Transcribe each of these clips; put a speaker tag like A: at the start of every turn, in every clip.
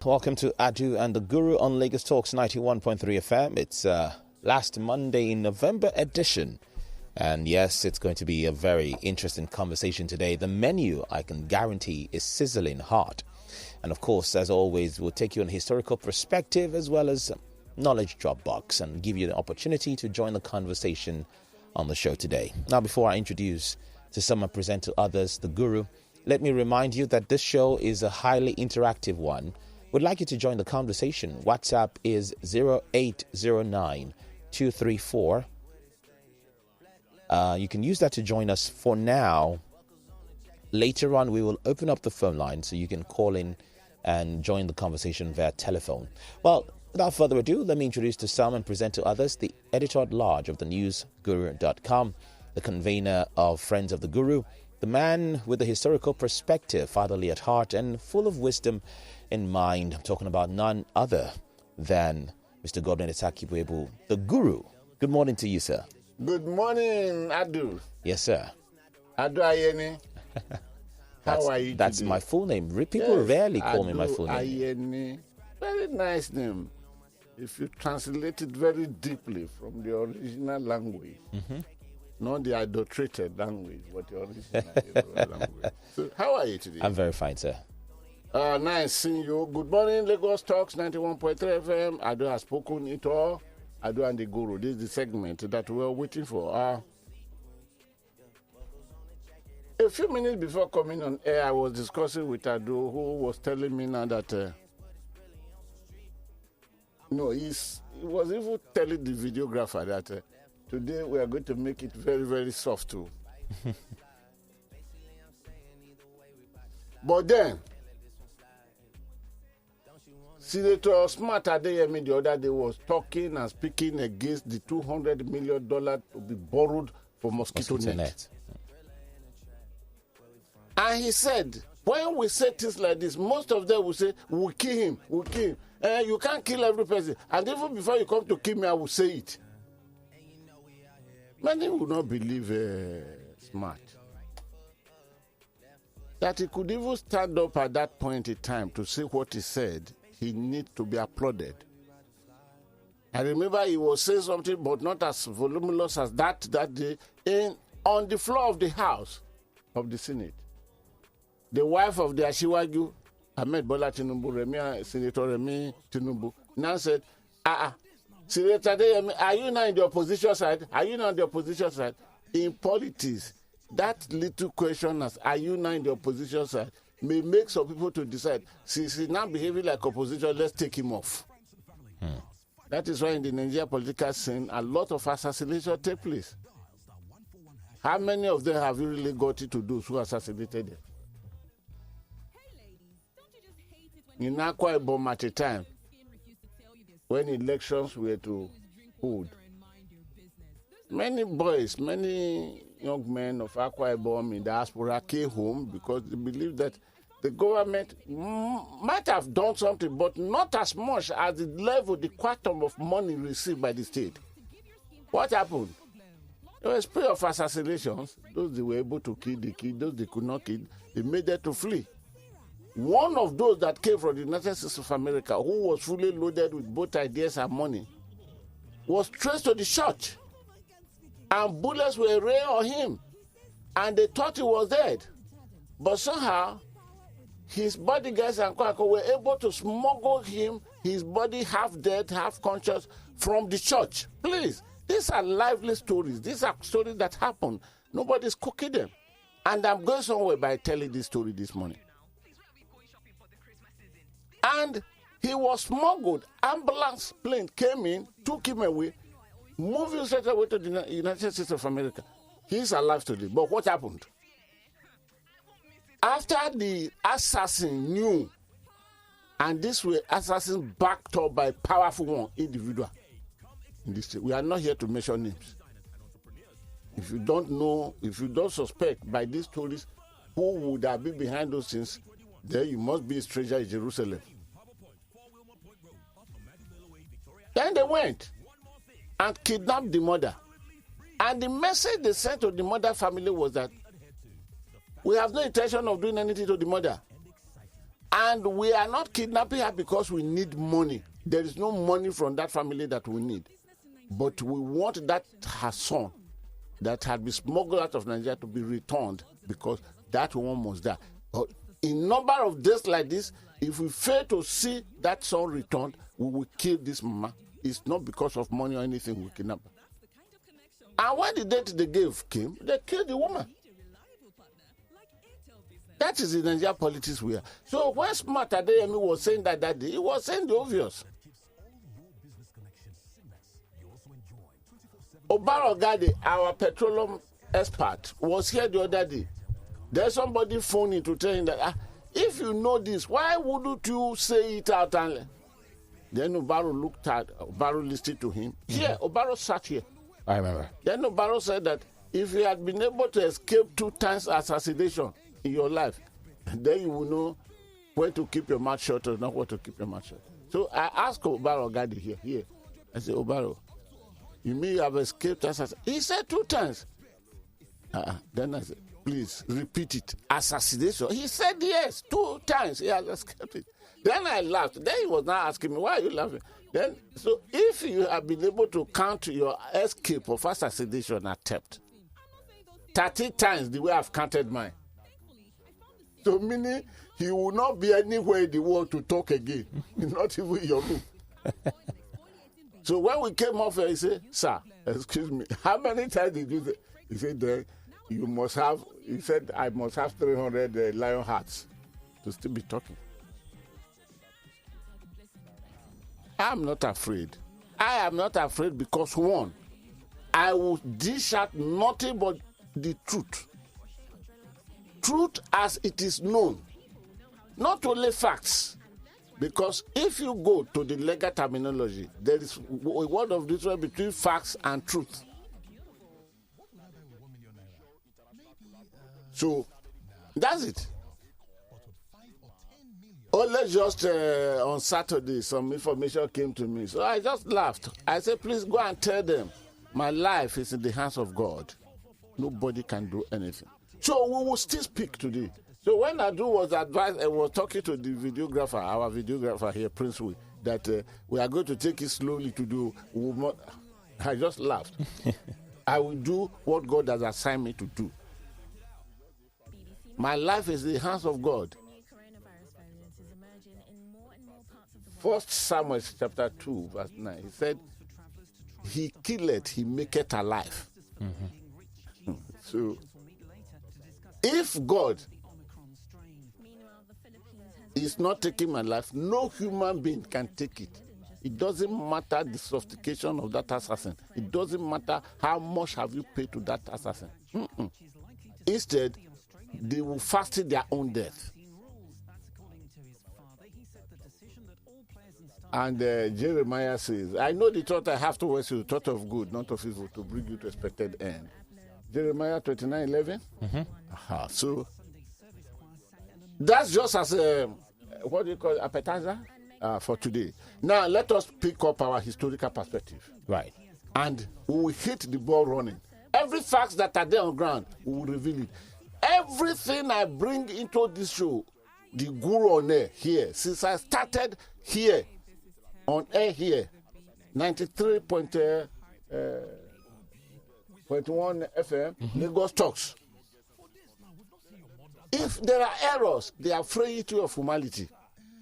A: Welcome to Adu and the Guru on Lagos Talks 91.3 FM. It's last Monday in November edition. And yes, it's going to be a very interesting conversation today. The menu, I can guarantee, is sizzling hot. And of course, as always, we'll take you on a historical perspective as well as knowledge drop box and give you the opportunity to join the conversation on the show today. Now, before I introduce to some and present to others the Guru, let me remind you that this show is a highly interactive one. We'd like you to join the conversation. WhatsApp is 0809 234. You can use that to join us for now. Later on, we will open up the phone line so you can call in and join the conversation via telephone. Well, without further ado, let me introduce to some and present to others the editor-at-large of the newsguru.com, the convener of Friends of the Guru, the man with the historical perspective, fatherly at heart and full of wisdom in mind. I'm talking about none other than Mr. Godwin Etakibuebu, the Guru. Good morning to you, sir.
B: Good morning, Adu.
A: Yes, sir.
B: Adu Ayeni. How are you
A: That's
B: today?
A: my full name. People rarely call me my full name.
B: Ayeni. Very nice name. If you translate it very deeply from the original language, not the adulterated language, but the original language. So, how are you today?
A: I'm very fine, sir.
B: Nice seeing you. Good morning, Lagos Talks 91.3 FM. Adu has spoken it all. Adu and the Guru. This is the segment that we're waiting for. A few minutes before coming on air, I was discussing with Adu, who was telling me now that he was even telling the videographer that today we are going to make it very, very soft too. But then, Senator Smart Adeyemi the other day was talking and speaking against the $200 million to be borrowed for mosquito net. And he said, when we say things like this, most of them will say, we'll kill him. You can't kill every person. And even before you come to kill me, I will say it. Many will not believe Smart. That he could even stand up at that point in time to say what he said, he needs to be applauded. I remember he was saying something, but not as voluminous as that day, on the floor of the House of the Senate. The wife of the Ashiwaju, Ahmed Bola Tinubu, Senator Remi Tinubu, now said, Senator Adeyemi, are you now in the opposition side? Are you now on the opposition side? In politics, that little question as, are you now in the opposition side, may make some people to decide, since he's now behaving like opposition, let's take him off. That is why in the Nigerian political scene, a lot of assassinations take place. How many of them have you really got it to those who assassinated them? In Akwa Ibom at a time, when elections were to hold, many boys, many young men of Akwa Ibom in diaspora came home because they believed that the government might have done something, but not as much as the level, the quantum of money received by the state. What happened? There was a spray of assassinations. Those they were able to kill, they killed. Those they could not kill, they made them to flee. One of those that came from the United States of America, who was fully loaded with both ideas and money, was traced to the church. And bullets were rained on him. And they thought he was dead. But somehow, his bodyguards and Kwako were able to smuggle him, his body half dead, half conscious, from the church. Please, these are lively stories. These are stories that happen. Nobody's cooking them. And I'm going somewhere by telling this story this morning. And he was smuggled. Ambulance plane came in, took him away, moved him straight away to the United States of America. He's alive today. But what happened? After the assassin knew, and these were assassins backed up by powerful one individual in this state. We are not here to mention names. If you don't know, if you don't suspect by these stories who would have been behind those things, then you must be a stranger in Jerusalem. Then they went and kidnapped the mother. And the message they sent to the mother family was that we have no intention of doing anything to the mother. And we are not kidnapping her because we need money. There is no money from that family that we need. But we want that her son that had been smuggled out of Nigeria to be returned because that one must die. But in number of days like this, if we fail to see that son returned, we will kill this mama. It's not because of money or anything we kidnap her. And when the date they gave came, they killed the woman. That is the Nigerian politics we are. So when Smart Adeyemi was saying that day, he was saying the obvious. Obaro Gade, our petroleum expert, was here the other day. There's somebody phoning to tell him that, if you know this, why wouldn't you say it out? And then Obaro looked at, Obaro listened to him. Here, Obaro sat here.
A: I remember.
B: Then Obaro said that if you had been able to escape 2 times assassination in your life, then you will know when to keep your mouth shut or not when to keep your mouth shut. So I asked Obaro Gadi here. I said, Obaro, you mean you have escaped assassination? He said 2 times. Then I said, please repeat it. Assassination. He said yes, 2 times he has escaped it. Then I laughed. Then he was now asking me, why are you laughing? Then, so if you have been able to count your escape of assassination attempt 30 times the way I've counted mine, so meaning he will not be anywhere in the world to talk again, not even in your room. So when we came off here, he said, sir, excuse me, how many times did you say? He said, you must have, he said, I must have 300 lion hearts to still be talking. I'm not afraid. I am not afraid because, one, I will dish out nothing but the truth. Truth as it is known, not only facts. Because if you go to the legal terminology, there is a word of difference between facts and truth. So, that's it. Only just on Saturday, some information came to me. So I just laughed. I said, please go and tell them, my life is in the hands of God. Nobody can do anything. So we will still speak today. So when Adu was advised, I was talking to the videographer, our videographer here, Prince Will, that we are going to take it slowly to do. I just laughed. I will do what God has assigned me to do. My life is in the hands of God. 1 Samuel chapter 2, verse 9, he said, he killeth, he maketh alive. Mm-hmm. So, if God is not taking my life, no human being can take it. It doesn't matter the sophistication of that assassin. It doesn't matter how much have you paid to that assassin. Mm-mm. Instead, they will fasten their own death. And Jeremiah says, I know the thought I have towards you, thought of good, not of evil, to bring you to expected end. Jeremiah 29:11. Mm-hmm. So that's just as a, what do you call it, appetizer for today. Now let us pick up our historical perspective.
A: Right.
B: And we will hit the ball running. Every facts that are there on ground, we will reveal it. Everything I bring into this show, the guru on air here, since I started here, on air here, 93.1 FM, Lagos Talks. If there are errors, they are frailty of humanity.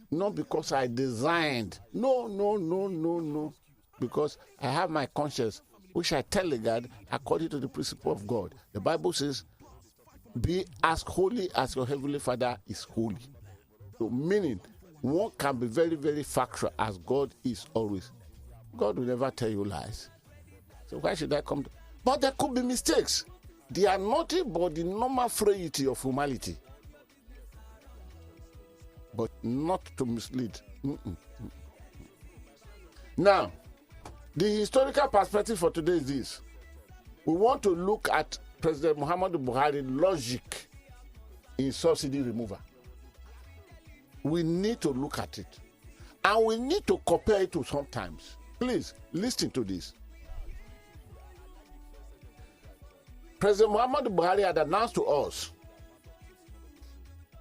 B: Not because I designed. No. Because I have my conscience, which I tell the God according to the principle of God. The Bible says, be as holy as your heavenly Father is holy. So meaning, one can be very, very factual as God is always. God will never tell you lies. So why should I come? But there could be mistakes. They are nothing but the normal frailty of humanity. But not to mislead. Now, the historical perspective for today is this. We want to look at President Muhammadu Buhari's logic in subsidy removal. We need to look at it. And we need to compare it to sometimes. Please, listen to this. President Muhammadu Buhari had announced to us,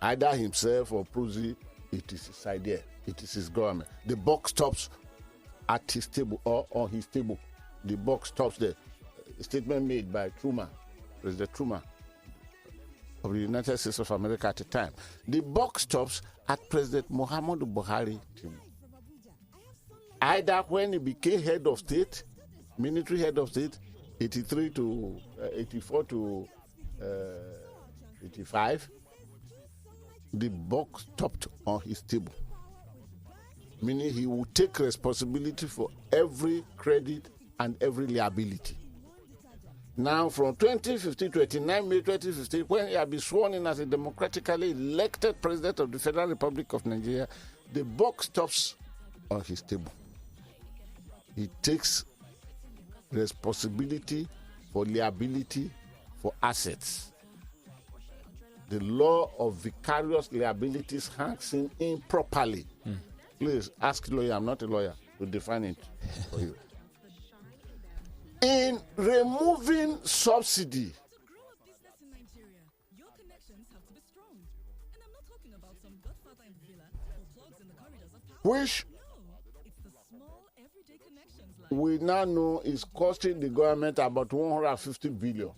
B: either himself or Pruzi, it is his idea. It is his government. The buck stops at his table or on his table. The buck stops there. A statement made by Truman, President Truman of the United States of America at the time. The buck stops at President Muhammadu Buhari table. Either when he became head of state, military head of state, 84 to 85, the buck stopped on his table. Meaning he will take responsibility for every credit and every liability. Now, from 2015, 29 May 2015, when he had been sworn in as a democratically elected president of the Federal Republic of Nigeria, the buck stops on his table. He takes responsibility for liability for assets. The law of vicarious liabilities hangs him improperly. Please ask the lawyer, I'm not a lawyer, to define it for you. In removing subsidy, which we now know is costing the government about 150 billion.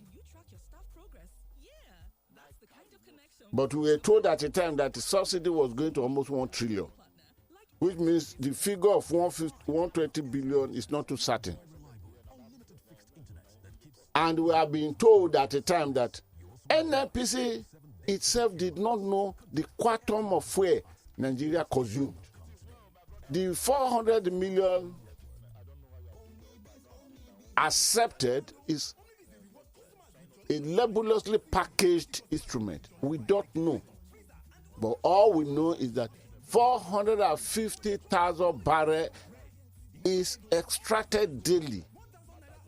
B: But we were told at the time that the subsidy was going to almost 1 trillion, which means the figure of 120 billion is not too certain. And we are being told at the time that NNPC itself did not know the quantum of fuel Nigeria consumed. The 400 million accepted is a laboriously packaged instrument. We don't know. But all we know is that 450,000 barrels is extracted daily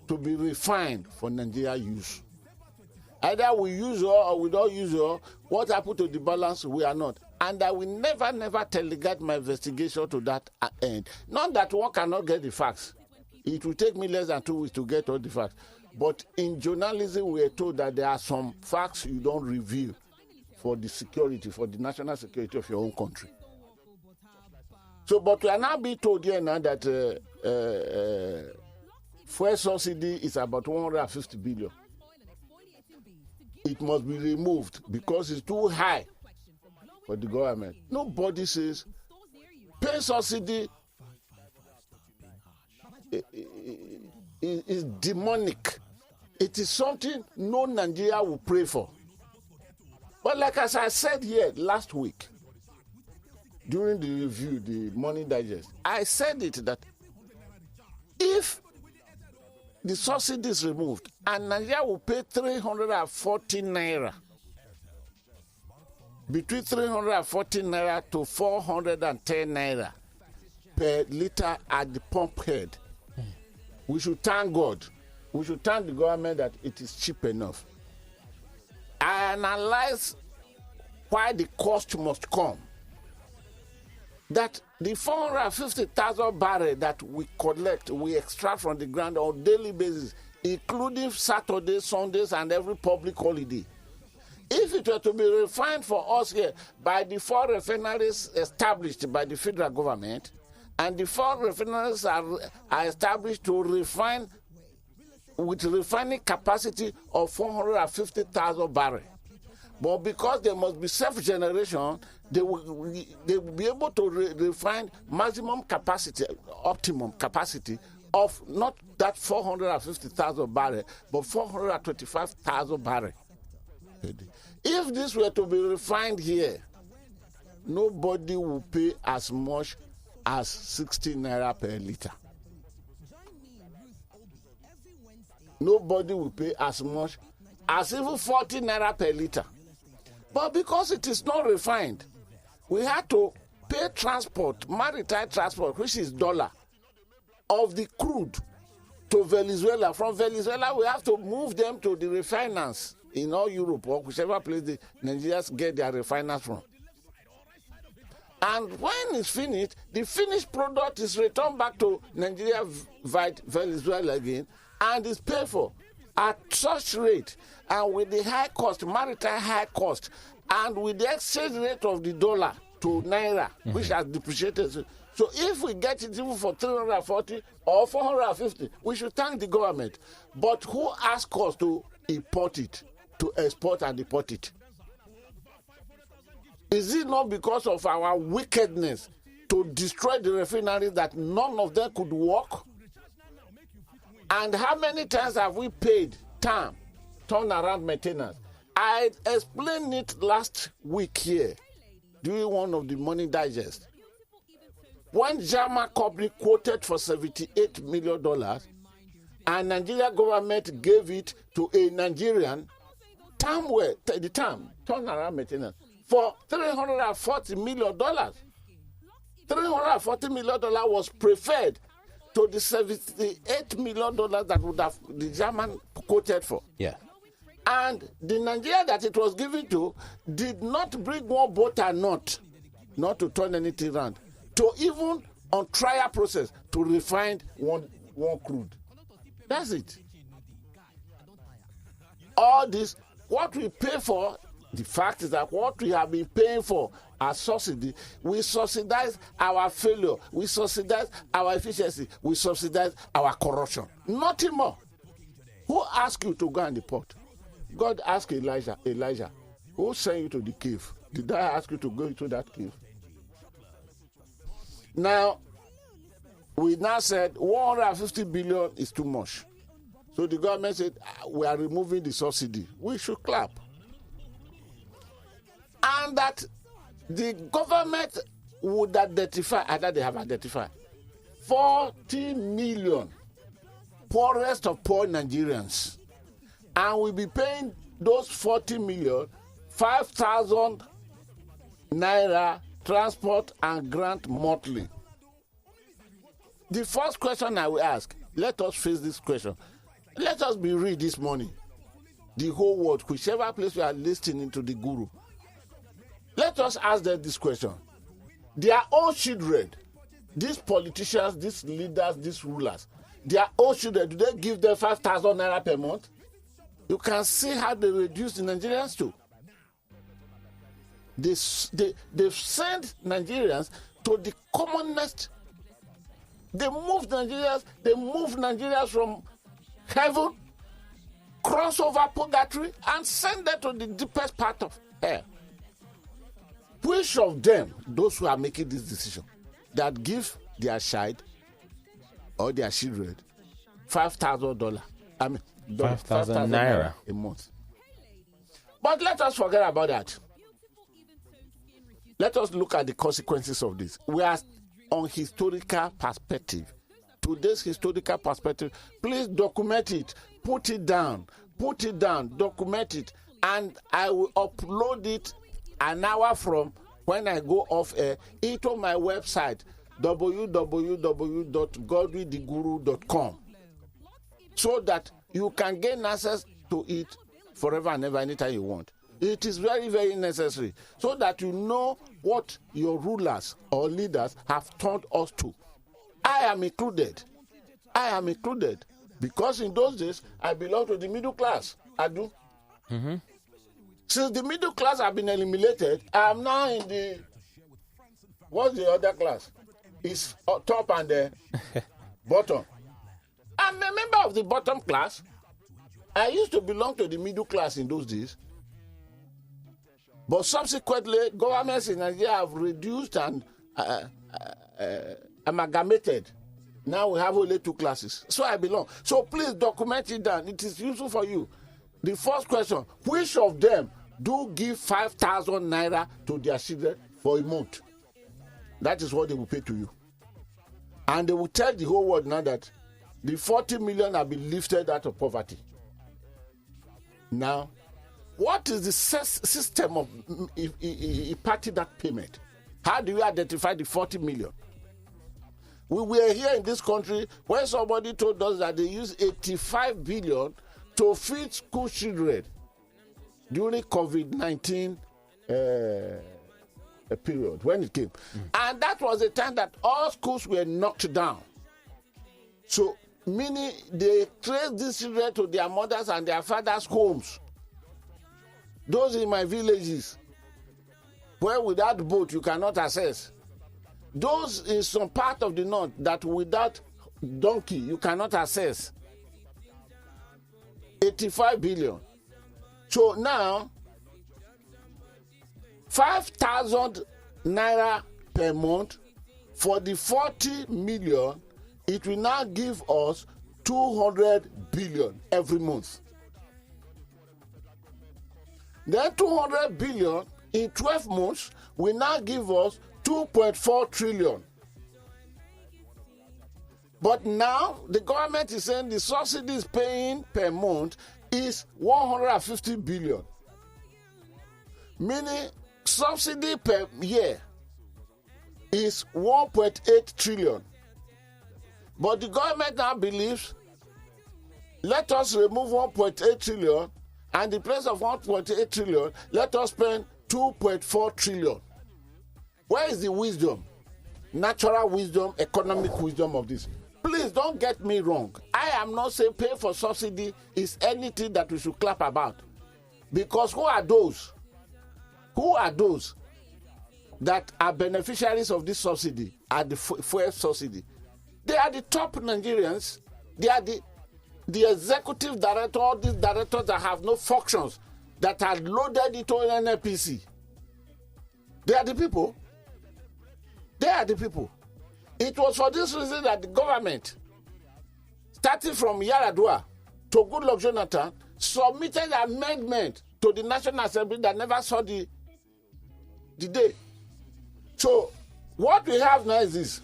B: to be refined for Nigeria use. Either we use or we don't use or what happened to the balance, we are not. And I will never delegate my investigation to that end. Not that one cannot get the facts. It will take me less than 2 weeks to get all the facts. But in journalism, we are told that there are some facts you don't reveal for the security, for the national security of your own country. So, but we are now being told here now that fuel subsidy is about 150 billion. It must be removed because it's too high for the government. Nobody says pay subsidy is demonic. It is something no Nigeria will pray for. But like as I said here last week, during the review, the Morning Digest, I said it that if the subsidy is removed and Nigeria will pay 340 naira, between 340 naira to 410 naira per liter at the pump head, we should thank God. We should thank the government that it is cheap enough. I analyze why the cost must come. That the 450,000 barrels that we collect, we extract from the ground on a daily basis, including Saturdays, Sundays, and every public holiday. If it were to be refined for us here by the 4 refineries established by the federal government, and the 4 refineries are established to refine with refining capacity of 450,000 barrels. But because there must be self-generation, they will be able to refine maximum capacity, optimum capacity of not that 450,000 barrels, but 425,000 barrels. If this were to be refined here, nobody will pay as much as 60 naira per liter. Nobody will pay as much as even 40 naira per liter. But because it is not refined, we had to pay transport, maritime transport, which is dollar, of the crude to Venezuela. From Venezuela, we have to move them to the refiners in all Europe or whichever place the Nigerians get their refiners from. And when it's finished, the finished product is returned back to Nigeria via Venezuela again and is paid for at such rate and with the high cost, maritime high cost, and with the exchange rate of the dollar, to naira, which has depreciated. So if we get it even for 340 or 450, we should thank the government. But who asked us to import it, to export and import it? Is it not because of our wickedness to destroy the refineries that none of them could work? And how many times have we paid turnaround maintenance? I explained it last week here during one of the Money Digest. When German company quoted for $78 million and Nigeria government gave it to a Nigerian turnaround maintenance for $340 million. $340 million was preferred to the $78 million that would have the German quoted for.
A: Yeah.
B: And the Nigeria that it was given to did not bring one boat and not to turn anything around, to even on trial process to refine one crude. That's it. All this, what we pay for, the fact is that what we have been paying for as subsidy, we subsidize our failure, we subsidize our efficiency, we subsidize our corruption. Nothing more. Who asked you to go and deport? God asked Elijah, who sent you to the cave? Did I ask you to go into that cave? Now, we now said 150 billion is too much. So the government said, we are removing the subsidy. We should clap. And that the government would identify, either they have identified, 40 million poorest of poor Nigerians. And we'll be paying those 40 million, 5,000 naira transport and grant monthly. The first question I will ask, let us face this question. Let us be real this morning. The whole world, whichever place we are listening to the guru, let us ask them this question. Their own children, these politicians, these leaders, these rulers, their own children, do they give them 5,000 naira per month? You can see how they reduce the Nigerians too. They've sent Nigerians to the commonest. They move Nigerians from heaven, cross over purgatory, and send them to the deepest part of hell. Which of them, those who are making this decision, that give their child or their children $5,000? I mean,
A: 5,000 naira
B: a month. But let us forget about that. Let us look at the consequences of this. We are on historical perspective. Today's historical perspective. Please document it. Put it down, document it, and I will upload it an hour from when I go off air into my website, www.godwintheguru.com, so that you can gain access to it forever and ever, anytime you want. It is very, very necessary, so that you know what your rulers or leaders have turned us to. I am included, because in those days, I belong to the middle class. I do. Mm-hmm. Since the middle class have been eliminated, I am now in the, what's the other class? It's top and the bottom. I'm a member of the bottom class. I used to belong to the middle class in those days. But subsequently, governments in Nigeria have reduced and amalgamated. Now we have only two classes. So I belong. So please document it down. It is useful for you. The first question, which of them do give 5,000 naira to their children for a month? That is what they will pay to you. And they will tell the whole world now that the 40 million have been lifted out of poverty. Now, what is the system of imparting that payment? How do you identify the 40 million? We were here in this country when somebody told us that they use 85 billion to feed school children during COVID-19 period, when it came. And that was the time that all schools were knocked down. So, meaning they traced these children to their mothers and their fathers' homes. Those in my villages, where without boat you cannot access. Those in some part of the north that without donkey you cannot access. 85 billion. So now 5,000 naira per month for the 40 million, it will now give us 200 billion every month. Then 200 billion in 12 months will now give us 2.4 trillion. But now the government is saying the subsidies paying per month is 150 billion. Meaning subsidy per year is 1.8 trillion. But the government now believes, let us remove 1.8 trillion, and in place of 1.8 trillion, let us spend 2.4 trillion. Where is the wisdom? Natural wisdom, economic wisdom of this? Please don't get me wrong. I am not saying pay for subsidy is anything that we should clap about. Because who are those? Who are those that are beneficiaries of this subsidy, at the fuel subsidy? They are the top Nigerians. They are the executive director, all these directors that have no functions, that are loaded into NNPC. They are the people. They are the people. It was for this reason that the government, starting from Yaradua to Goodluck Jonathan, submitted an amendment to the National Assembly that never saw the day. So what we have now is this.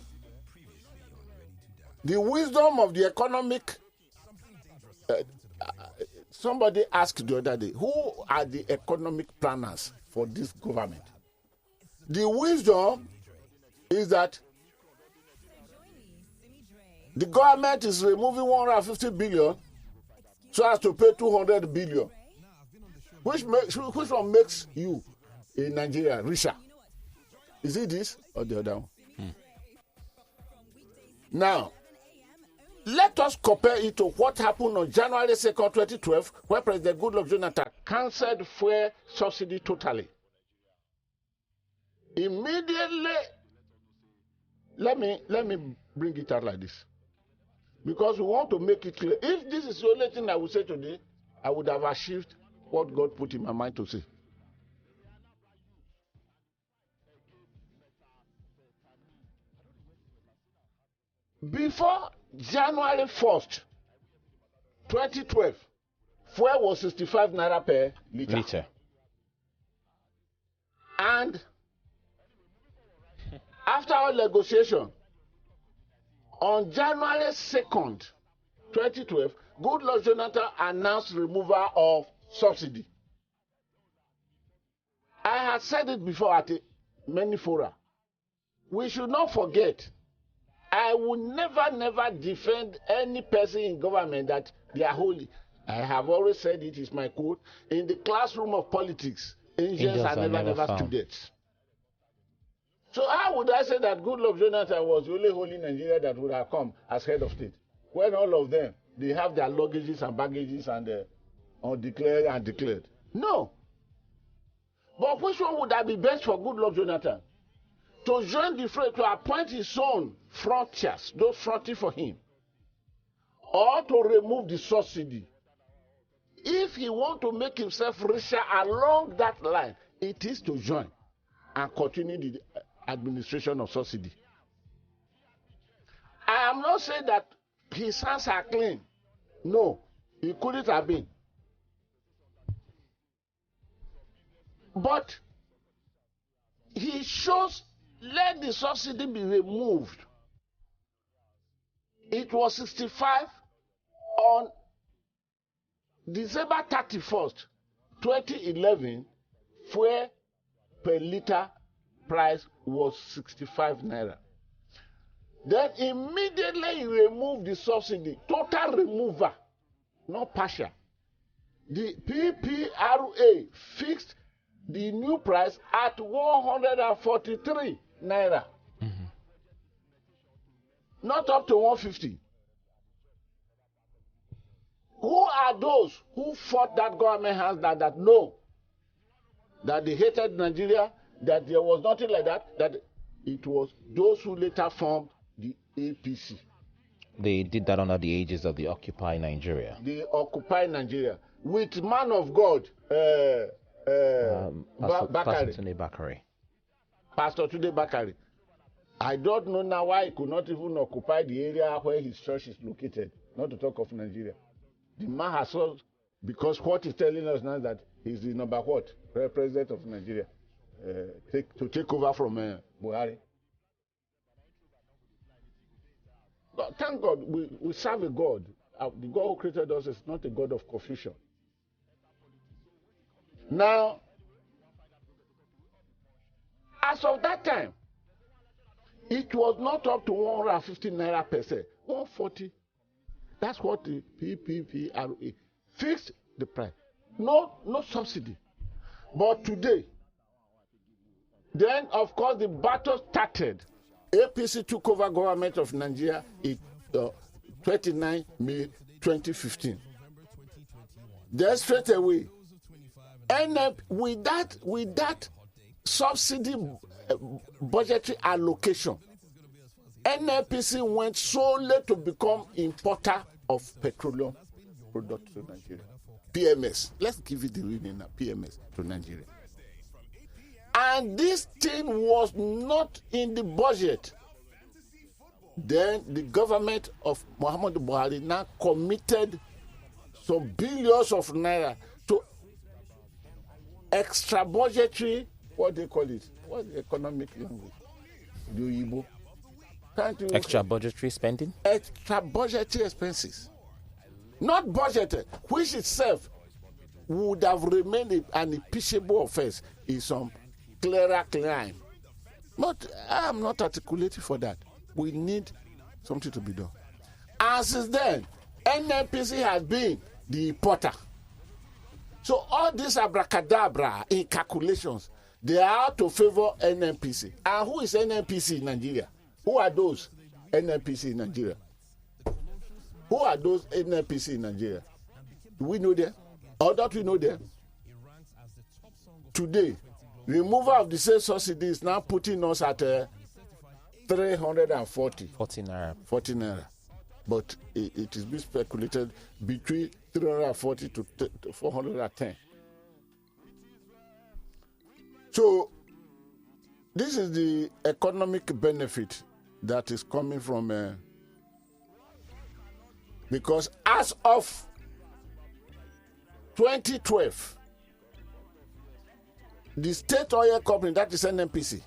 B: The wisdom of the economic. Somebody asked the other day, who are the economic planners for this government? The wisdom is that the government is removing 150 billion so as to pay 200 billion. Which one makes you in Nigeria richer? Is it this or the other one? Now, let us compare it to what happened on January 2nd, 2012, where President Goodluck Jonathan cancelled fuel subsidy totally. Immediately, let me bring it out like this, because we want to make it clear. If this is the only thing I would say today, I would have achieved what God put in my mind to say. Before January 1st, 2012, fuel was 65 naira per liter. And after our negotiation, on January 2nd, 2012, Goodluck Jonathan announced removal of subsidy. I had said it before at many fora. We should not forget, I will never defend any person in government that they are holy. I have always said, it is my quote, in the classroom of politics, angels are never students. So how would I say that Goodluck Jonathan was the only holy Nigeria that would have come as head of state, when all of them, they have their luggages and baggages and undeclared and declared? No. But which one would that be best for Goodluck Jonathan? To join the fray, to appoint his own frontiers, those fronting for him, or to remove the subsidy. If he wants to make himself richer along that line, it is to join and continue the administration of subsidy. I am not saying that his hands are clean. No, he couldn't have been. But he shows, let the subsidy be removed. It was 65 on December 31st, 2011, fuel per liter price was 65 naira. Then immediately he removed the subsidy, total removal, not partial. The PPRA fixed the new price at 143 naira. Not up to 150. Who are those who fought that government hands that know that they hated Nigeria, that there was nothing like that, that it was those who later formed the APC.
A: They did that under the aegis of the Occupy Nigeria.
B: The Occupy Nigeria with man of God,
A: Pastor Tunde Bakare.
B: Pastor Tunde Bakare. I don't know now why he could not even occupy the area where his church is located, not to talk of Nigeria. The man has solved, because what he's telling us now is that he's the number what? President of Nigeria. To take over from Buhari. But thank God, we serve a God. The God who created us is not a God of confusion. Now, as of that time, it was not up to 150 naira per se, 140. That's what the PPPRA fixed the price. No subsidy. But today, then of course the battle started. APC took over government of Nigeria in 29 May 2015. Then straight away, and with that subsidy budgetary allocation, NNPC went solely to become importer of petroleum products to Nigeria. PMS. Let's give it the reading now. PMS to Nigeria. And this thing was not in the budget. Then the government of Muhammadu Buhari now committed some billions of naira to extra budgetary, what they call it? What's the economic language? The Igbo.
A: Extra budgetary spending?
B: Extra budgetary expenses. Not budgeted, which itself would have remained an impeachable offense in some clearer crime. But I am not articulating for that. We need something to be done. And since then, NNPC has been the importer. So all these abracadabra in calculations, they are to favor NNPC. And who is NNPC in Nigeria? Who are those NNPC in Nigeria? Who are those NNPC in Nigeria? Do we know them? Or don't we know them? Today, removal of the sales subsidy is now putting us at 340.
A: 14 naira.
B: 14 naira. But it is being speculated between 340 to 410. So, this is the economic benefit that is coming from, because as of 2012, the state oil company, that is NNPC,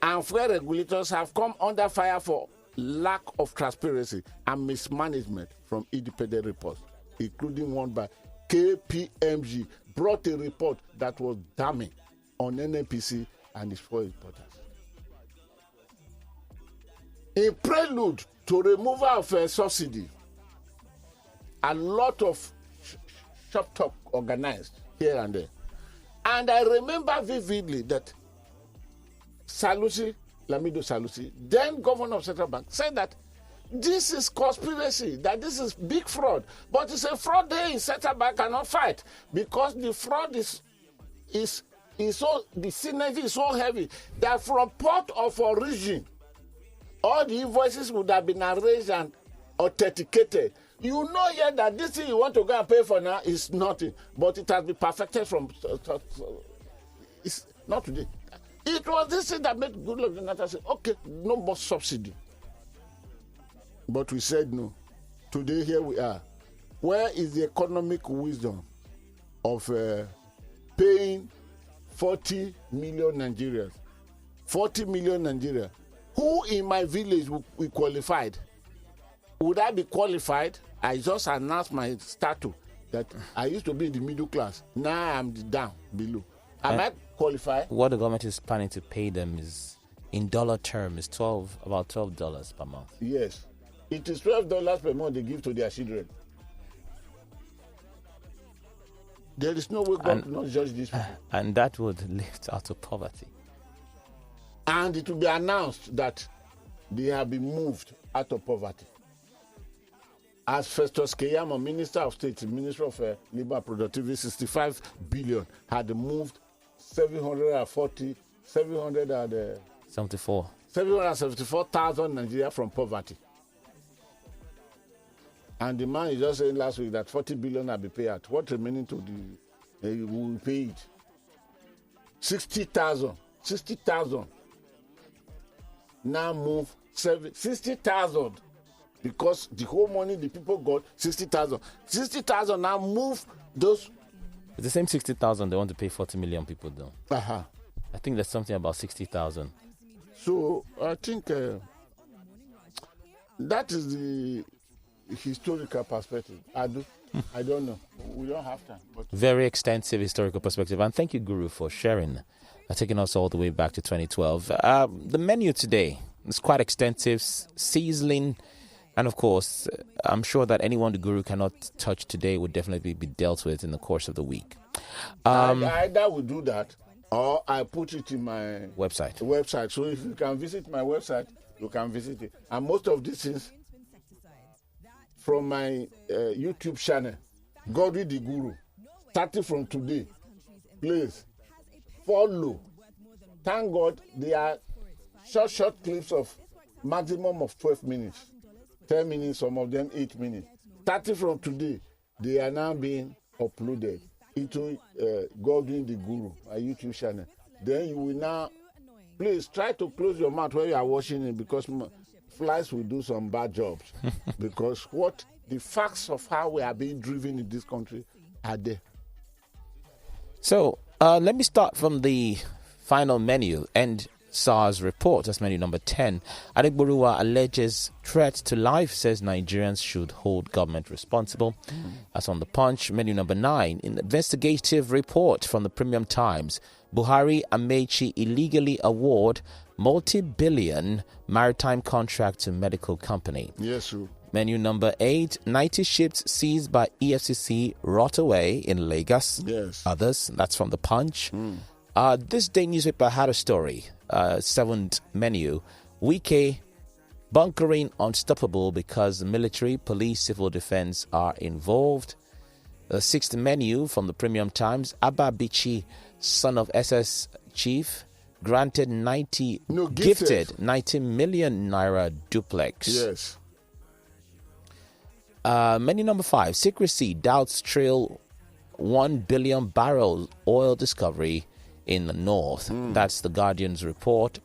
B: and fuel regulators have come under fire for lack of transparency and mismanagement from independent reports, including one by KPMG, brought a report that was damning on NNPC and its fuel importers. In prelude to removal of a subsidy, a lot of shop talk organized here and there. And I remember vividly that Lamido Salusi, then governor of Central Bank, said that this is conspiracy, that this is big fraud. But it's a fraud they in Central Bank cannot fight because the fraud is so, the synergy is so heavy that from port of origin, all the invoices would have been arranged and authenticated. You know yet that this thing you want to go and pay for now is nothing, but it has been perfected from. It's not today. It was this thing that made Goodluck Jonathan say, okay, no more subsidy. But we said no. Today, here we are. Where is the economic wisdom of paying 40 million Nigerians? 40 million Nigerians. Who in my village will qualified? Would I be qualified? I just announced my status that I used to be in the middle class. Now I'm down below. Am I qualified?
A: What the government is planning to pay them is, in dollar terms, about $12 per month.
B: Yes. It is $12 per month they give to their children. There is no way God will not judge these people.
A: And that would lift out of poverty.
B: And it will be announced that they have been moved out of poverty. As Festus Keyamo, Minister of State, Minister of Labor and Productivity, 65 billion, had moved 740 774,000 Nigeria from poverty. And the man is just saying last week that 40 billion will be paid out. What remaining to we will pay it? 60,000. Now move 60,000 because the whole money the people got 60,000. 60,000 now move those.
A: It's the same 60,000 they want to pay 40 million people though.
B: Uh-huh.
A: I think there's something about 60,000.
B: So I think that is the historical perspective. I don't know. We don't have time. But
A: very extensive historical perspective. And thank you, Guru, for sharing, taking us all the way back to 2012. The menu today is quite extensive, sizzling. And of course, I'm sure that anyone the Guru cannot touch today would definitely be dealt with in the course of the week.
B: I either will do that or I put it in my
A: website.
B: So if you can visit my website, you can visit it. And most of these things from my YouTube channel, Godwin the Guru, starting from today, please follow. Thank God they are short clips of maximum of 12 minutes. 10 minutes, some of them 8 minutes. Starting from today, they are now being uploaded into Godwin the Guru, my YouTube channel. Then you will now, please try to close your mouth when you are watching it because flies will do some bad jobs. Because the facts of how we are being driven in this country are there.
A: So let me start from the final menu and SARS report. That's menu number 10. Etakibuebu alleges threat to life, says Nigerians should hold government responsible. That's on the Punch. Menu number 9. In investigative report from the Premium Times, Buhari Amechi illegally award multi-billion maritime contract to medical company.
B: Yes, sir.
A: Menu number 8. 90 ships seized by EFCC rot away in Lagos.
B: Yes.
A: Others. That's from the Punch. This day newspaper had a story. 7th menu. Wike bunkering unstoppable because military, police, civil defense are involved. The 6th menu from the Premium Times. Abba Bichi, son of SS chief, gifted 90 million naira duplex.
B: Yes.
A: Menu number 5. Secrecy doubts trail 1 billion barrel oil discovery in the north. That's the Guardian's report.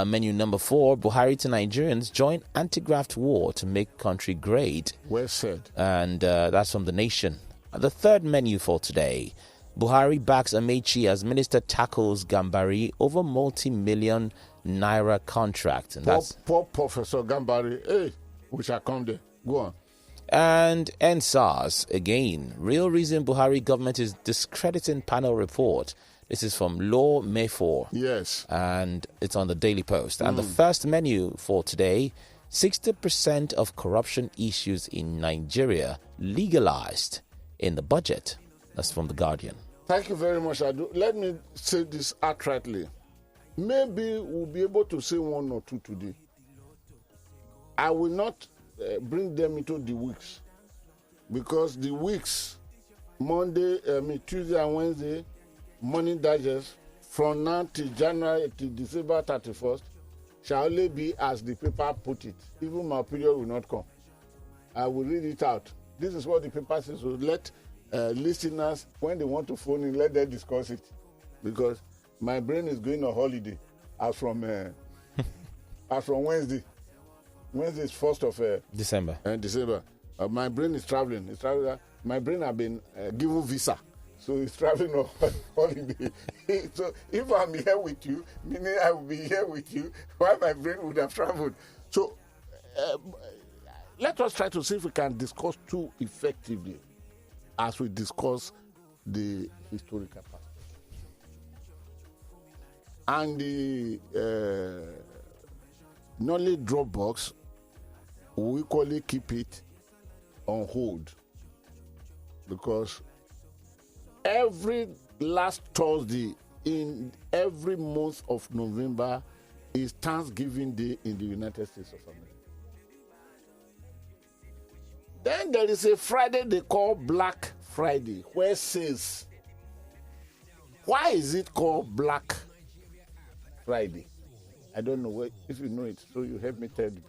A: Menu number 4. Buhari to Nigerians join anti-graft war to make country great.
B: Well said.
A: And that's from The Nation. The 3rd menu for today. Buhari backs Amechi as minister tackles Gambari over multi-million naira contract. And
B: poor Professor Gambari. Hey, we shall come there. Go on.
A: And SARS again. Real reason Buhari government is discrediting panel report. This is from Law Mayfor.
B: Yes.
A: And it's on the Daily Post. And the first menu for today, 60% of corruption issues in Nigeria legalized in the budget. That's from The Guardian.
B: Thank you very much, Adu. Let me say this outrightly. Maybe we'll be able to say one or two today. I will not bring them into the weeks. Because the weeks, Tuesday and Wednesday, Morning Digest, from now till January to December 31st, shall only be as the paper put it. Even my period will not come. I will read it out. This is what the paper says. So let listeners, when they want to phone in, let them discuss it. Because my brain is going on holiday as from Wednesday. Wednesday is 1st of
A: December.
B: My brain is traveling. My brain has been given visa. So it's traveling on holiday. So if I'm here with you, meaning I will be here with you, while my brain would have traveled. So let us try to see if we can discuss too effectively as we discuss the historical past. And the knowledge drop box, we equally keep it on hold because every last Thursday in every month of November is Thanksgiving Day in the United States of America. Then there is a Friday they call Black Friday, where it says, why is it called Black Friday. I don't know if you know it, so you help me tell you.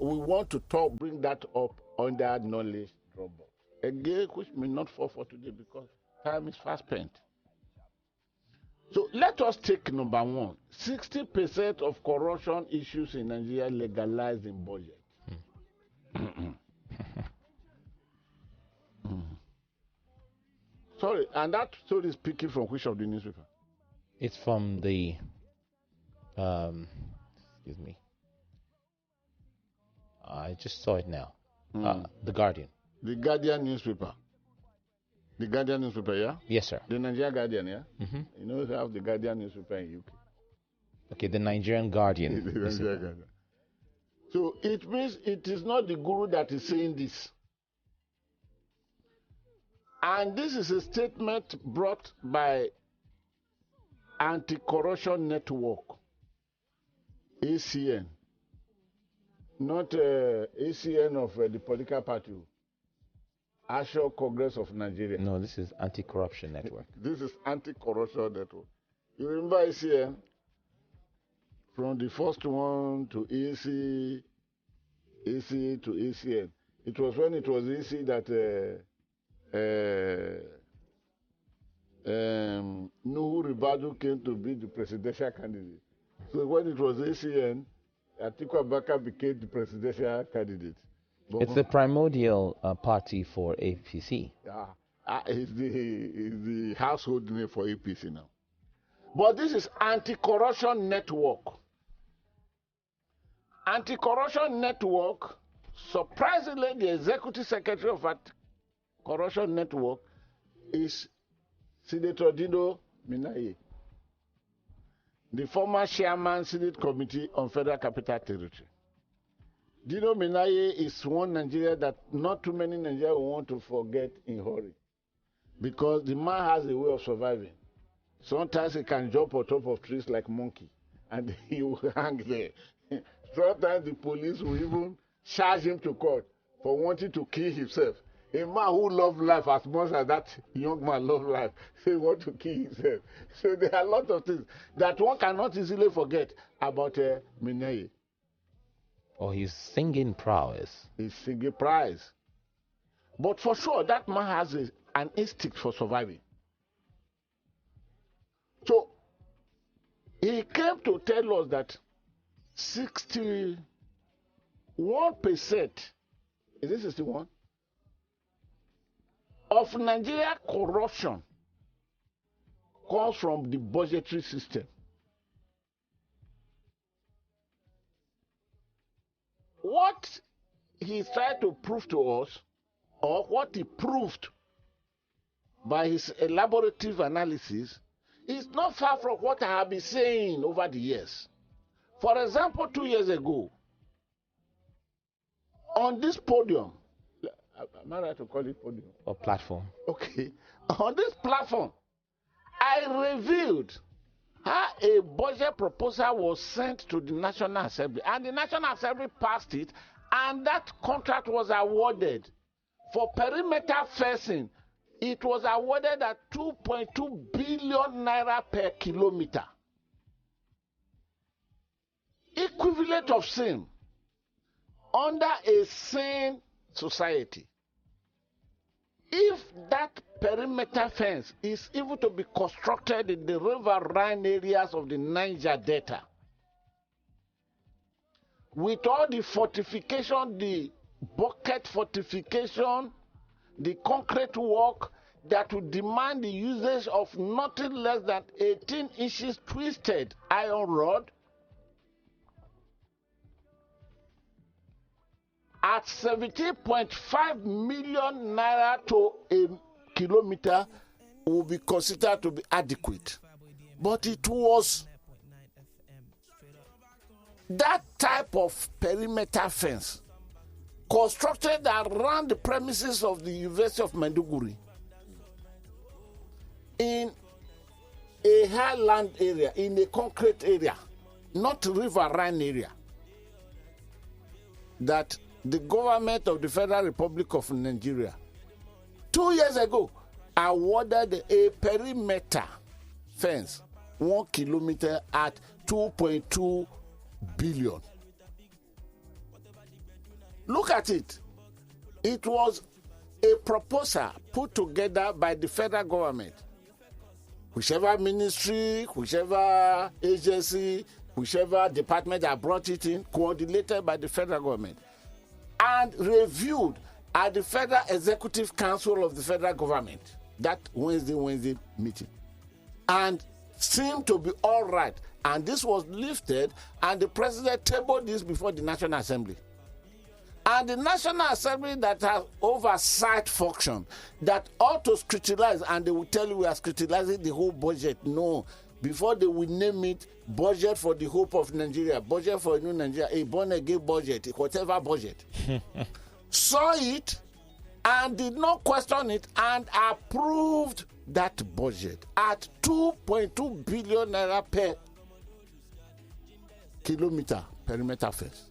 B: We want to bring that up under knowledge Dropbox. Again, which may not fall for today because time is fast spent. So let us take number one. 60% of corruption issues in Nigeria legalized in budget. Sorry, and that story is speaking from which of the newspaper?
A: It's from the, excuse me. I just saw it now. The Guardian.
B: The Guardian newspaper. The Guardian newspaper, yeah?
A: Yes, sir.
B: The Nigerian Guardian, yeah?
A: Mm-hmm.
B: You know, you have the Guardian newspaper in UK.
A: Okay, the Nigerian Guardian.
B: The Nigerian Guardian. So it means it is not the guru that is saying this. And this is a statement brought by Anti-Corruption Network, ACN. Not ACN of the political party, Actual Congress of Nigeria.
A: No, this is Anti-Corruption Network.
B: This is Anti-Corruption Network. You remember ACN? From the first one to AC to ACN. It was when it was AC that Nuhu Ribadu came to be the presidential candidate. So when it was ACN, Atiku Abubakar became the presidential candidate. But
A: it's the primordial party for APC.
B: It's the household name for APC now. But this is Anti-Corruption Network. Anti-Corruption Network, surprisingly, the executive secretary of Anti-Corruption Network is Senator Dino Minaye, the former chairman, Senate Committee on Federal Capital Territory. Dino Minaye is one Nigeria that not too many Nigerians want to forget in a hurry. Because the man has a way of surviving. Sometimes he can jump on top of trees like monkey, and he will hang there. Sometimes the police will even charge him to court for wanting to kill himself. A man who loves life as much as that young man loves life, he wants to kill himself. So there are a lot of things that one cannot easily forget about Minaye.
A: Oh, he's singing prowess.
B: He's singing prowess. But for sure, that man has an instinct for surviving. So, he came to tell us that 61%, is it 61? Of Nigeria corruption comes from the budgetary system. What he's trying to prove to us, or what he proved by his elaborative analysis, is not far from what I have been saying over the years. For example, 2 years ago, on this podium, am I right to call it podium?
A: Or platform.
B: Okay. On this platform, I revealed how a budget proposal was sent to the National Assembly, and the National Assembly passed it, and that contract was awarded for perimeter fencing. It was awarded at 2.2 billion naira per kilometer. Equivalent of same under a sane society. If that perimeter fence is even to be constructed in the riverine areas of the Niger Delta, with all the fortification, the bucket fortification, the concrete work that would demand the usage of nothing less than 18 inches twisted iron rod, at 17.5 million naira to a kilometer will be considered to be adequate. But it was that type of perimeter fence constructed around the premises of the University of Maiduguri in a highland area, in a concrete area, not riverine area, that the government of the Federal Republic of Nigeria 2 years ago awarded a perimeter fence, 1 kilometer at 2.2 billion. Look at it. It was a proposal put together by the federal government. Whichever ministry, whichever agency, whichever department that brought it in, coordinated by the federal government, and reviewed at the Federal Executive Council of the federal government, that Wednesday meeting, and seemed to be all right. And this was lifted, and the president tabled this before the National Assembly. And the National Assembly that has oversight function that ought to scrutinize, and they will tell you we are scrutinizing the whole budget. No. Before they will name it budget for the hope of Nigeria, budget for a new Nigeria, a born again budget, whatever budget. Saw it and did not question it and approved that budget at 2.2 billion naira per kilometer perimeter fence.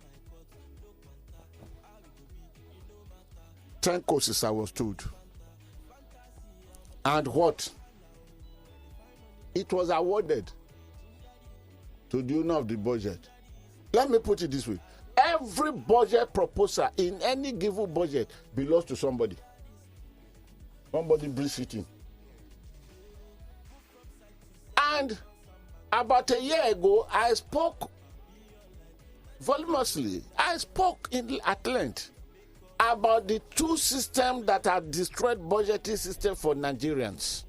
B: 10 courses, I was told. And what? It was awarded to the owner of the budget. Let me put it this way. Every budget proposal in any given budget belongs to somebody. Somebody brings it in. And about a year ago, I spoke voluminously. I spoke at length about the two systems that have destroyed budgeting system for Nigerians.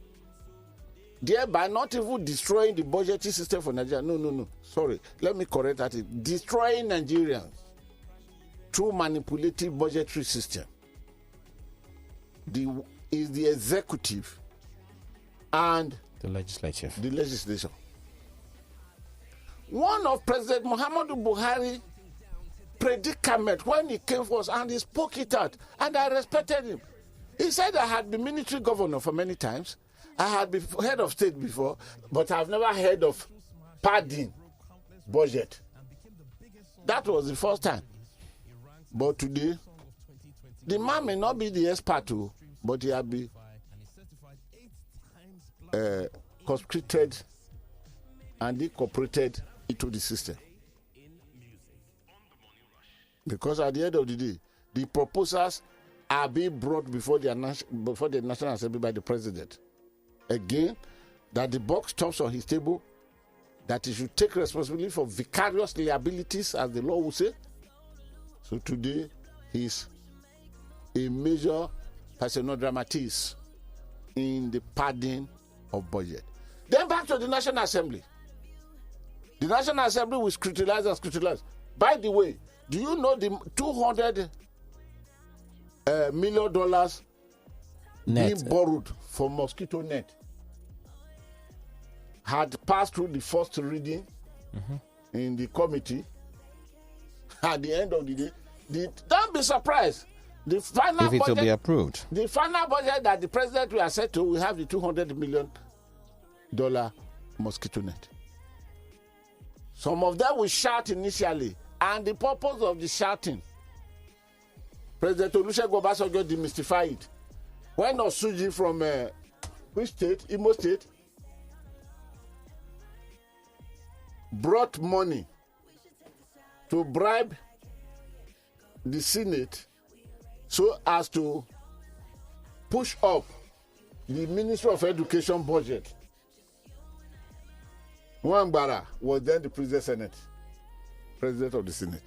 B: Thereby not even destroying the budgeting system for Nigeria. No. Sorry. Let me correct that. Destroying Nigerians through manipulative budgetary system. Is the executive and
A: the legislature.
B: The legislation. One of President Muhammadu Buhari predicament when he came for us, and he spoke it out, and I respected him. He said, I had been military governor for many times. I had been head of state before, but I've never heard of padding budget. That was the first time. But today, the man may not be the expert too, but he has been conscripted and incorporated into the system. Because at the end of the day, the proposals are being brought before the National Assembly by the president. Again, that the buck stops on his table, that he should take responsibility for vicarious liabilities, as the law will say. So today, he's a major personal dramatist in the padding of budget. Then back to the National Assembly. The National Assembly will scrutinize and scrutinize. By the way, do you know the $200 million being borrowed for mosquito net had passed through the first reading in the committee? At the end of the day, don't be surprised. The final
A: if it
B: budget
A: will be approved.
B: The final budget that the president will accept to will have the $200 million mosquito net. Some of them will shout initially, and the purpose of the shouting, President Olusegun Obasanjo demystified it. When Osuji from which state? Imo State, brought money to bribe the Senate so as to push up the Ministry of Education budget. Nwambara was then the president of the Senate.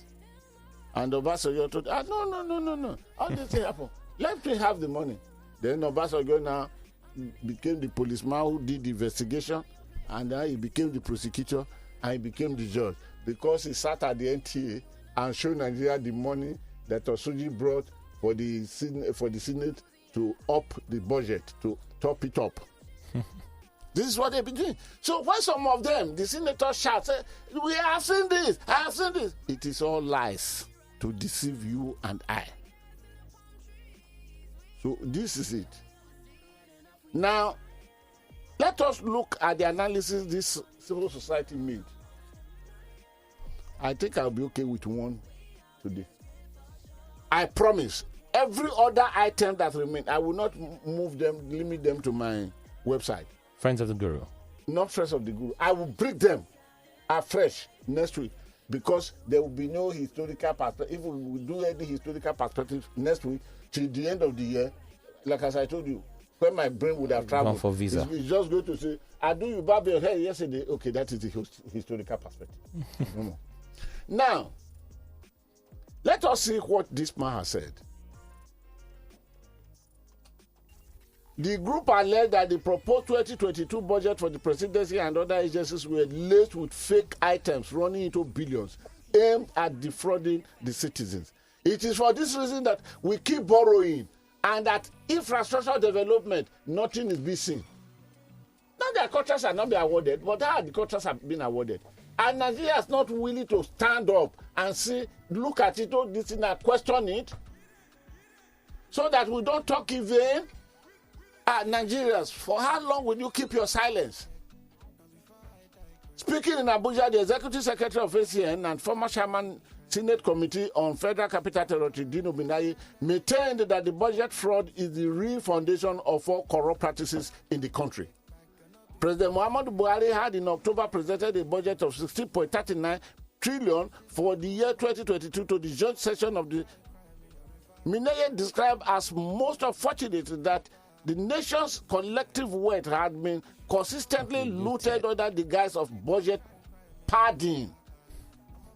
B: And Obasanjo told, no. How did it happen? Let me have the money. Then Obasanjo now became the policeman who did the investigation, and then he became the prosecutor, and he became the judge, because he sat at the NTA and showed Nigeria the money that Osuji brought for the Senate to up the budget, to top it up. This is what they've been doing. So when some of them, the senators shout, say, we have seen this, I have seen this. It is all lies to deceive you and I. So this is it. Now, let us look at the analysis this civil society made. I think I'll be okay with one today. I promise. Every other item that remains, I will not move them, limit them to my website.
A: Friends of the Guru.
B: not fresh of the guru. I will bring them afresh next week because there will be no historical perspective. If we do any historical perspective next week till the end of the year, like as I told you, when my brain would have traveled,
A: for visa.
B: It's just going to say, I do you bob your head yesterday. Okay, that is the historical perspective. No. Now, let us see what this man has said. The group alleged that the proposed 2022 budget for the presidency and other agencies were laced with fake items running into billions aimed at defrauding the citizens. It is for this reason that we keep borrowing and that infrastructure development, nothing is being seen. Not that contracts are not being awarded, but how the contracts have been awarded. And Nigeria is not willing to stand up and see, look at it, all this thing, and question it, so that we don't talk in vain. Nigerians, for how long will you keep your silence? Speaking in Abuja, the Executive Secretary of ACN and former Chairman Senate Committee on Federal Capital Territory, Dino Binayi, maintained that the budget fraud is the real foundation of all corrupt practices in the country. President Muhammadu Buhari had in October presented a budget of 16.39 trillion for the year 2022 to the joint session of the Binayi described as most unfortunate that the nation's collective wealth had been consistently looted under the guise of budget padding,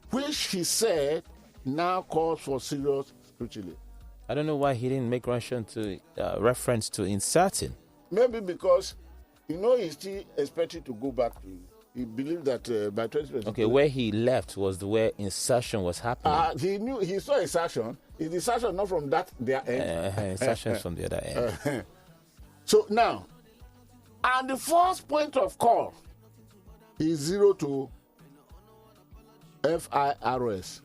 B: which he said now calls for serious scrutiny.
A: I don't know why he didn't make reference to inserting.
B: Maybe because, he's still expected to go back to. He believed that by 2022.
A: Okay, where he left was where insertion was happening.
B: He saw insertion. Is insertion not from their end?
A: Insertion from the other end.
B: So now, and the first point of call is 0 to FIRS.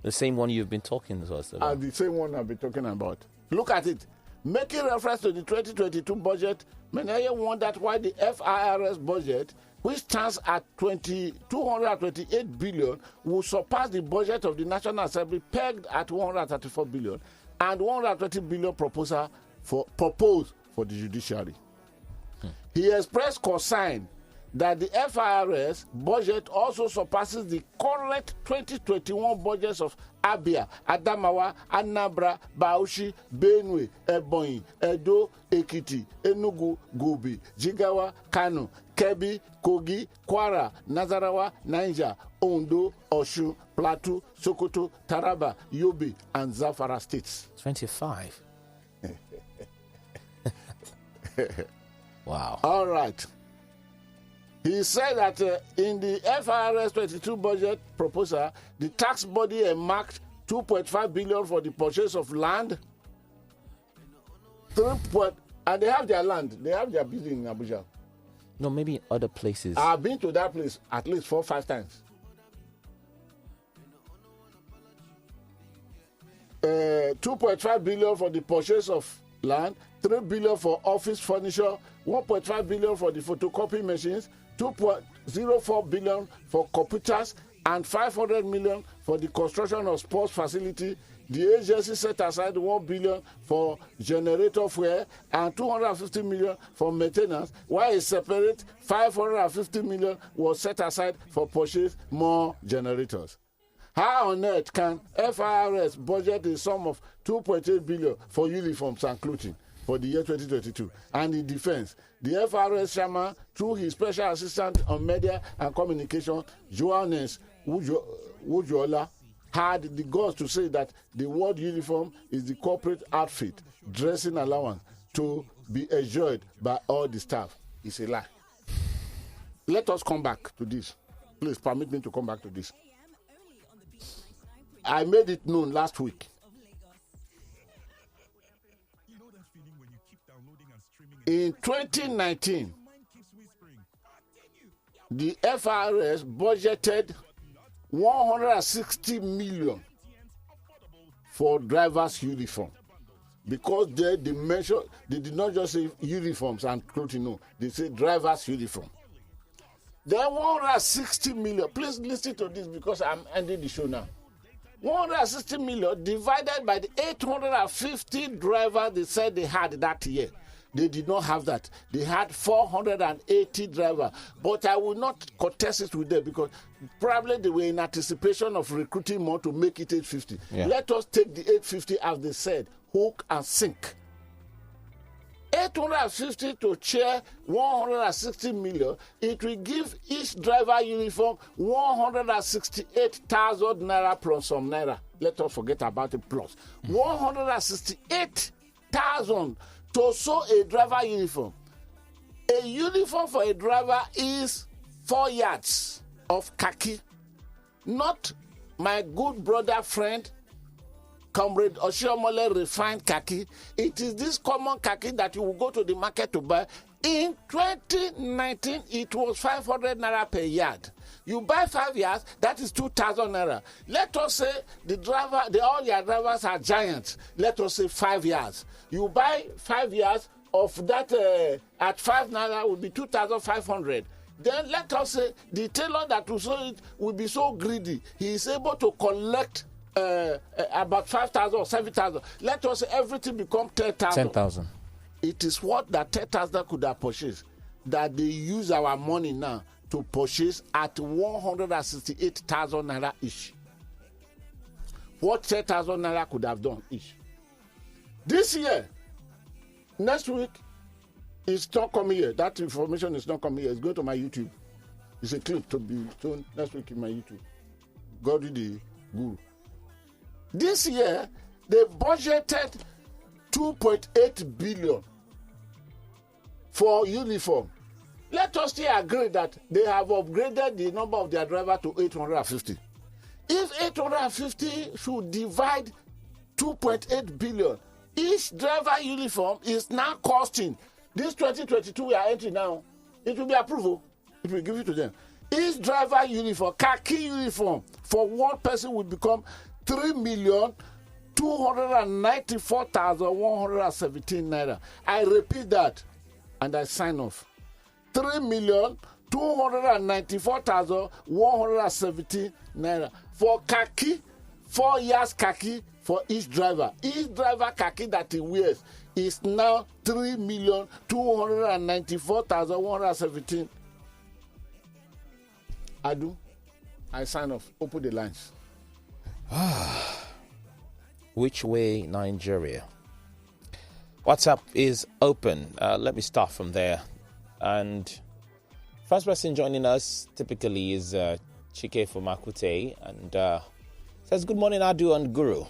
A: The same one you've been talking to us about.
B: The same one I've been talking about. Look at it. Making reference to the 2022 budget, many wondered why the FIRS budget, which stands at 228 billion, will surpass the budget of the National Assembly pegged at 134 billion and 120 billion proposed for the judiciary. He expressed concern that the FIRS budget also surpasses the current 2021 budgets of Abia, Adamawa, Anambra, Bauchi, Benue, Ebonyi, Edo, Ekiti, Enugu, Gobi, Jigawa, Kano, Kebbi, Kogi, Kwara, Nasarawa, Niger, Ondo, Osun, Plateau, Sokoto, Taraba, Yobe, and Zamfara states.
A: 25. Wow.
B: All right. He said that in the FIRS 22 budget proposal, the tax body earmarked 2.5 billion for the purchase of land. And they have their land. They have their building in Abuja.
A: No, maybe in other places.
B: I've been to that place at least 4 or 5 times. 2.5 billion for the purchase of land, 3 billion for office furniture, 1.5 billion for the photocopy machines, 2.04 billion for computers, and 500 million for the construction of sports facility. The agency set aside 1 billion for generator fuel and 250 million for maintenance, while a separate 550 million was set aside for purchase more generators. How on earth can FIRS budget a sum of 2.8 billion for uniforms and clothing for the year 2022? And in defense, the FIRS chairman, through his special assistant on media and communication, Johannes Wujola, had the guts to say that the word uniform is the corporate outfit, dressing allowance to be enjoyed by all the staff. It's a lie. Let us come back to this. Please permit me to come back to this. I made it known last week. In 2019, the FIRS budgeted 160 million for drivers' uniform, because they did not just say uniforms and clothing, no, they said drivers' uniform. Then 160 million, please listen to this because I'm ending the show now. 160 million divided by the 850 drivers they said they had that year They did not have that. They had 480 drivers. But I will not contest it with them because probably they were in anticipation of recruiting more to make it 850.
A: Yeah.
B: Let us take the 850 as they said, hook and sink. 850 to share 160 million, it will give each driver uniform 168,000 naira plus some naira. Let us forget about the plus. 168,000 to sew a driver uniform. A uniform for a driver is 4 yards of khaki. Not my good brother friend, Comrade Oshiomole refined khaki. It is this common khaki that you will go to the market to buy. In 2019, it was 500 naira per yard. You buy 5 yards, that is 2,000 naira. Let us say all your drivers are giants. Let us say 5 yards. You buy 5 yards of that at 5 naira will be 2,500. Then let us say the tailor that will sew it will be so greedy. He is able to collect about 5,000 or 7,000. Let us say everything become 10,000.
A: 10,000.
B: It is what that 10,000 could have purchased that they use our money now to purchase at 168,000 naira each. What 10,000 naira could have done each. This year, next week, it's not coming here. That information is not coming here. It's going to my YouTube. It's a clip to be shown next week in my YouTube. Godwin the Guru. This year, they budgeted 2.8 billion for uniform. Let us still agree that they have upgraded the number of their drivers to 850. If 850 should divide 2.8 billion, each driver uniform is now costing, this 2022 we are entering now, it will be approved. It will give it to them. Each driver uniform, khaki uniform, for one person will become 3,294,117 naira. I repeat that and I sign off. 3,294,117 naira for khaki, 4 years khaki for each driver. Each driver khaki that he wears is now 3,294,117. I sign off. Open the lines.
A: Which way, Nigeria? WhatsApp is open. Let me start from there. And first person joining us typically is Chike from Akute, and says, "Good morning, Adu and Guru.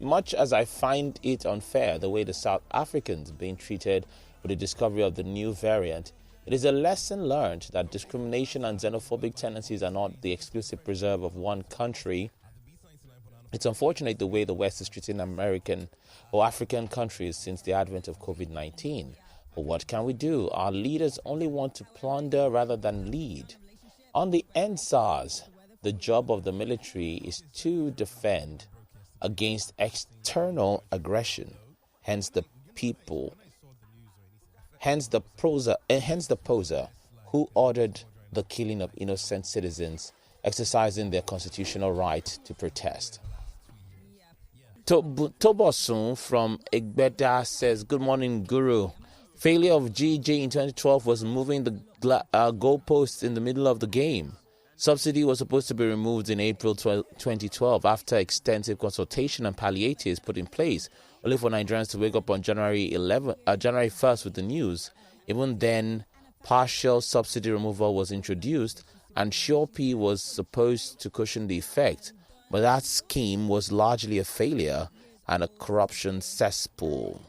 A: Much as I find it unfair the way the South Africans being treated with the discovery of the new variant, it is a lesson learned that discrimination and xenophobic tendencies are not the exclusive preserve of one country. It's unfortunate the way the West is treating American or African countries since the advent of COVID-19. But what can we do? Our leaders only want to plunder rather than lead. On the NSARS, the job of the military is to defend against external aggression. Hence the poser who ordered the killing of innocent citizens exercising their constitutional right to protest." Tobosun from Egbeda says, "Good morning, Guru. Failure of GJ in 2012 was moving the goalposts in the middle of the game. Subsidy was supposed to be removed in April 2012 after extensive consultation and palliatives put in place, only for Nigerians to wake up on January 1st with the news. Even then, partial subsidy removal was introduced and Sure P was supposed to cushion the effect. But that scheme was largely a failure and a corruption cesspool."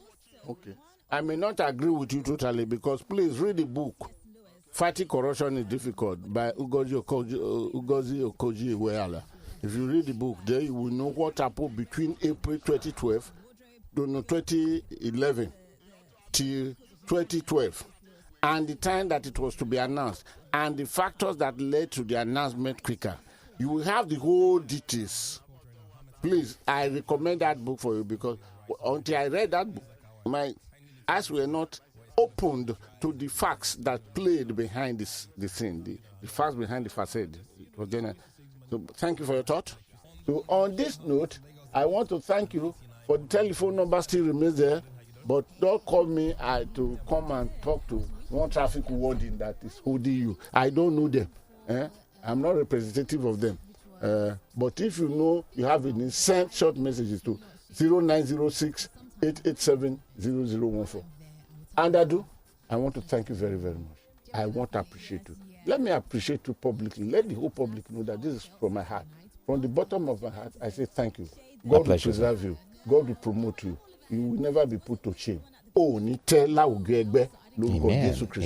B: Okay. I may not agree with you totally because please read the book, Fighting Corruption is Difficult by Ugozi Okoji Iweala. If you read the book, there you will know what happened between April 2011 till 2012 and the time that it was to be announced and the factors that led to the announcement quicker. You will have the whole details. Please, I recommend that book for you because until I read that book, my eyes were not opened to the facts that played behind the scene, the facts behind the facade. It was then. So thank you for your thought. So on this note, I want to thank you for the telephone number still remains there. But don't call me to come and talk to one traffic warden that is holding you. I don't know them. I'm not representative of them. But if you know you have it, send short messages to 0906 887 0014. And I want to thank you very, very much. I want to appreciate you. Let me appreciate you publicly. Let the whole public know that this is from my heart. From the bottom of my heart, I say thank you. God will preserve you. God will promote you. You will never be put to shame. Amen.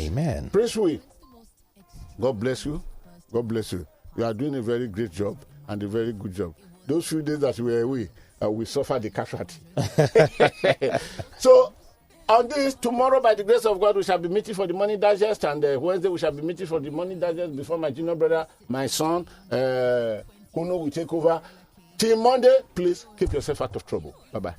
A: Amen.
B: Praise we. God bless you. God bless you. You are doing a very great job and a very good job. Those few days that we were away, we suffered the casualty. So, on this, tomorrow, by the grace of God, we shall be meeting for the Money Digest, and Wednesday, we shall be meeting for the Money Digest before my junior brother, my son, Kuno will take over. Till Monday, please keep yourself out of trouble. Bye-bye.